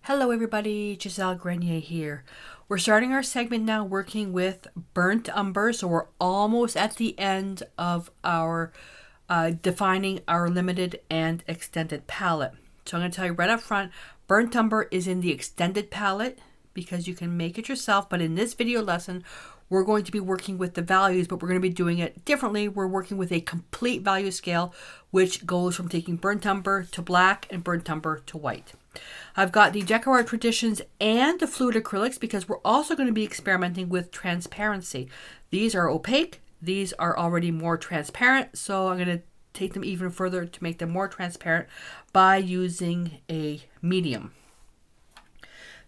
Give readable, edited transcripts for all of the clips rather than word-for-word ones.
Hello everybody, Gisele Grenier here. We're starting our segment now working with Burnt Umber, so we're almost at the end of our defining our limited and extended palette. So I'm going to tell you right up front, Burnt Umber is in the extended palette because you can make it yourself, but in this video lesson, we're going to be working with the values, but we're going to be doing it differently. We're working with a complete value scale, which goes from taking burnt umber to black and burnt umber to white. I've got the Decor Traditions and the fluid acrylics because we're also going to be experimenting with transparency. These are opaque. These are already more transparent, so I'm going to take them even further to make them more transparent by using a medium.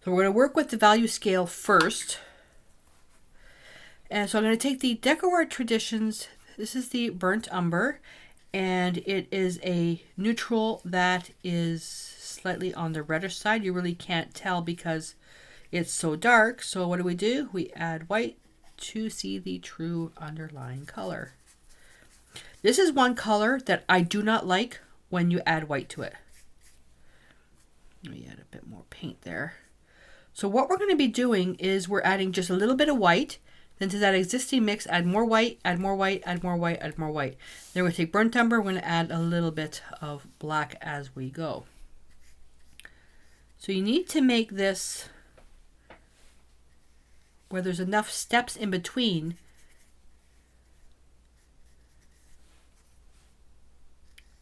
So we're going to work with the value scale first. And so I'm going to take the Decor Traditions. This is the Burnt Umber, and it is a neutral that is slightly on the reddish side. You really can't tell because it's so dark. So what do? We add white to see the true underlying color. This is one color that I do not like when you add white to it. Let me add a bit more paint there. So what we're going to be doing is we're adding just a little bit of white. Then to that existing mix, add more white, add more white, add more white, add more white. Then we're going to take burnt umber. We're going to add a little bit of black as we go. So you need to make this where there's enough steps in between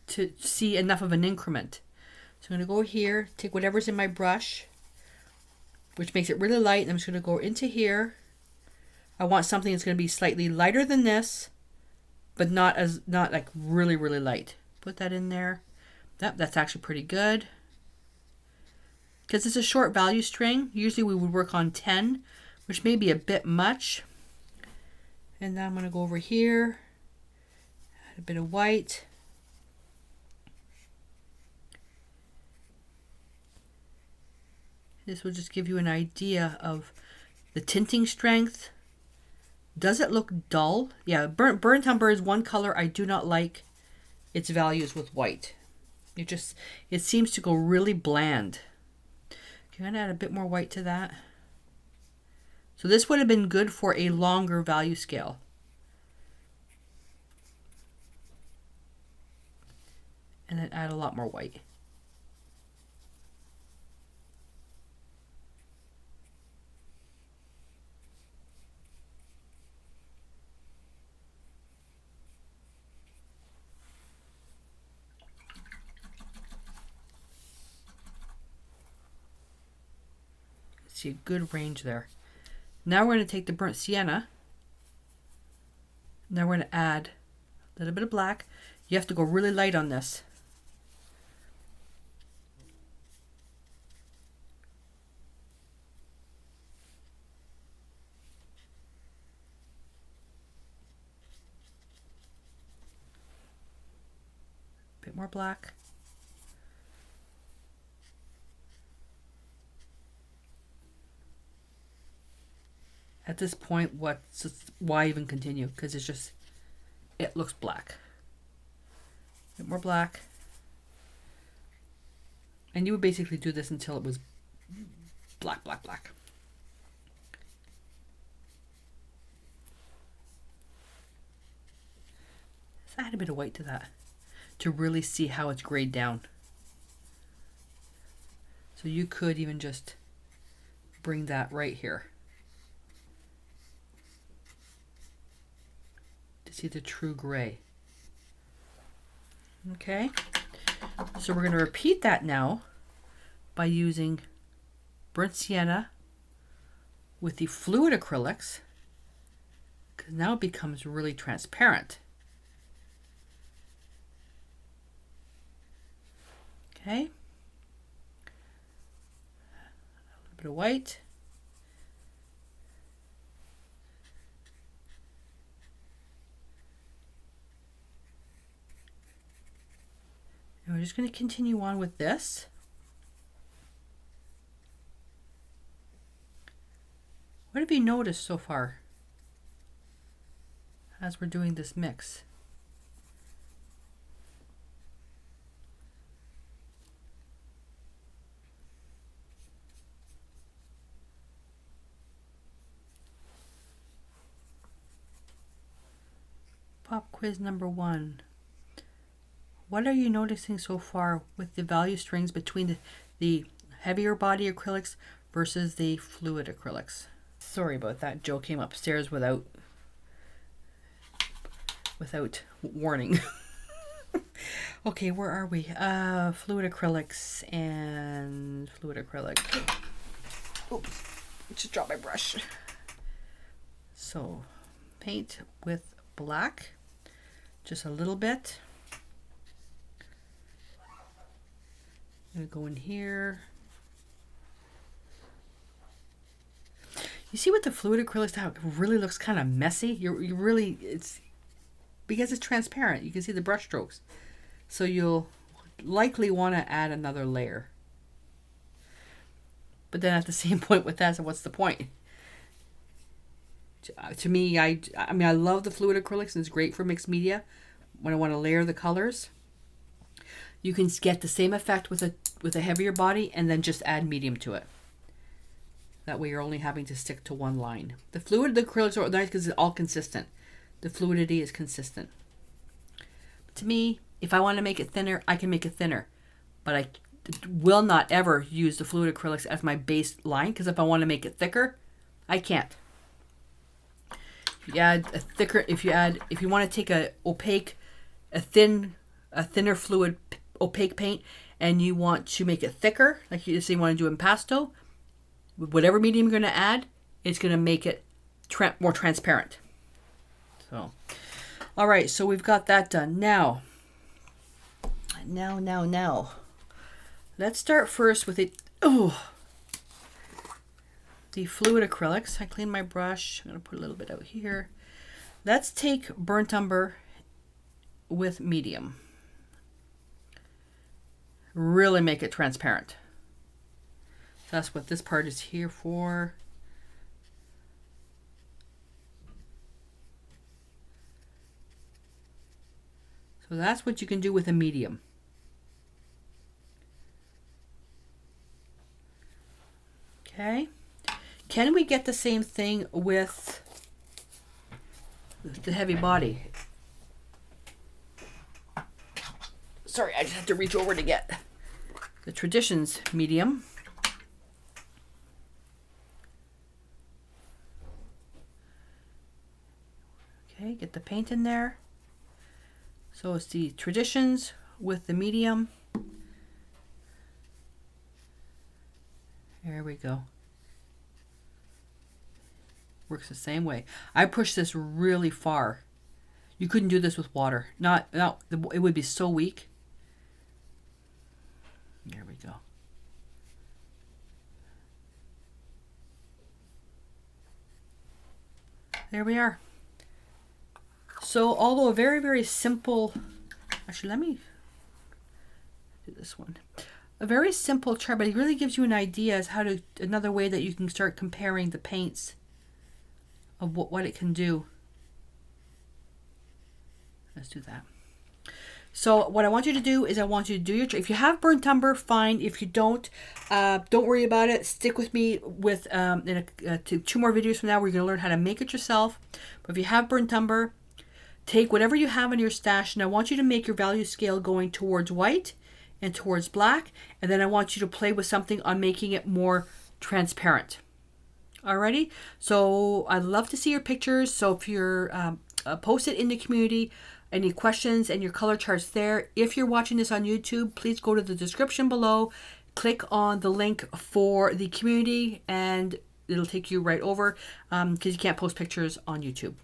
to see enough of an increment. So I'm going to go here, take whatever's in my brush, which makes it really light, and I'm just going to go into here. I want something that's going to be slightly lighter than this, but not like really, really light. Put that in there. That's actually pretty good. Because it's a short value string, usually we would work on 10, which may be a bit much. And now I'm going to go over here, add a bit of white. This will just give you an idea of the tinting strength. Does it look dull? Yeah, burnt umber is one color I do not like its values with white. It seems to go really bland. Okay, I'm going to add a bit more white to that. So this would have been good for a longer value scale. And then add a lot more white. See a good range there. Now we're going to take the burnt sienna. Now we're going to add a little bit of black. You have to go really light on this. A bit more black. At this point, why even continue? Because it looks black. A bit more black. And you would basically do this until it was black, black, black. So add a bit of white to that to really see how it's grayed down. So you could even just bring that right here. See the true gray. Okay, so we're going to repeat that now by using burnt sienna with the fluid acrylics, because now it becomes really transparent. Okay, a little bit of white. And we're just going to continue on with this. What have you noticed so far as we're doing this mix? Pop quiz number 1. What are you noticing so far with the value strings between the heavier body acrylics versus the fluid acrylics? Sorry about that. Joe came upstairs without warning. Okay, where are we? Fluid acrylics and fluid acrylic. Oops, just dropped my brush. So, paint with black, just a little bit. I'm gonna go in here. You see with the fluid acrylics how it really looks kind of messy? You really, it's because it's transparent. You can see the brush strokes. So you'll likely want to add another layer. But then at the same point with that, so what's the point? To me, I mean, I love the fluid acrylics and it's great for mixed media when I want to layer the colors. You can get the same effect with a heavier body and then just add medium to it. That way you're only having to stick to one line. The fluid acrylics are nice because it's all consistent. The fluidity is consistent. But to me, if I want to make it thinner, I can make it thinner. But I will not ever use the fluid acrylics as my base line because if I want to make it thicker, I can't. If you add a thicker, if you want to take a thinner fluid opaque paint and you want to make it thicker, like you say you want to do impasto, whatever medium you're going to add, it's going to make it more transparent. So, all right, so we've got that done. Now, let's start first with the fluid acrylics. I cleaned my brush. I'm going to put a little bit out here. Let's take Burnt Umber with medium. Really make it transparent. So that's what this part is here for. So that's what you can do with a medium. Okay. Can we get the same thing with the heavy body? Sorry, I just had to reach over to get the Traditions medium. Okay, get the paint in there. So it's the Traditions with the medium. There we go. Works the same way. I pushed this really far. You couldn't do this with water. It would be so weak. There we go. There we are. So, although a very, very simple, actually, let me do this one. A very simple chart, but it really gives you an idea as how to, another way that you can start comparing the paints of what it can do. Let's do that. So what I want you to do is I want you to do your, if you have Burnt Umber, fine. If you don't worry about it. Stick with me with two more videos from now where you're going to learn how to make it yourself. But if you have Burnt Umber, take whatever you have in your stash and I want you to make your value scale going towards white and towards black. And then I want you to play with something on making it more transparent. Alrighty, so I'd love to see your pictures. So if you're post it in the community, any questions and your color charts there. If you're watching this on YouTube, please go to the description below, click on the link for the community, and it'll take you right over because you can't post pictures on YouTube.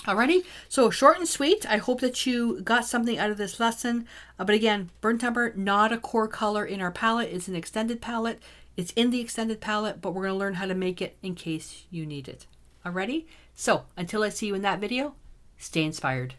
Alrighty, so short and sweet. I hope that you got something out of this lesson. But again, Burnt Umber, not a core color in our palette. It's an extended palette. It's in the extended palette, but we're going to learn how to make it in case you need it. Alrighty, so until I see you in that video, stay inspired.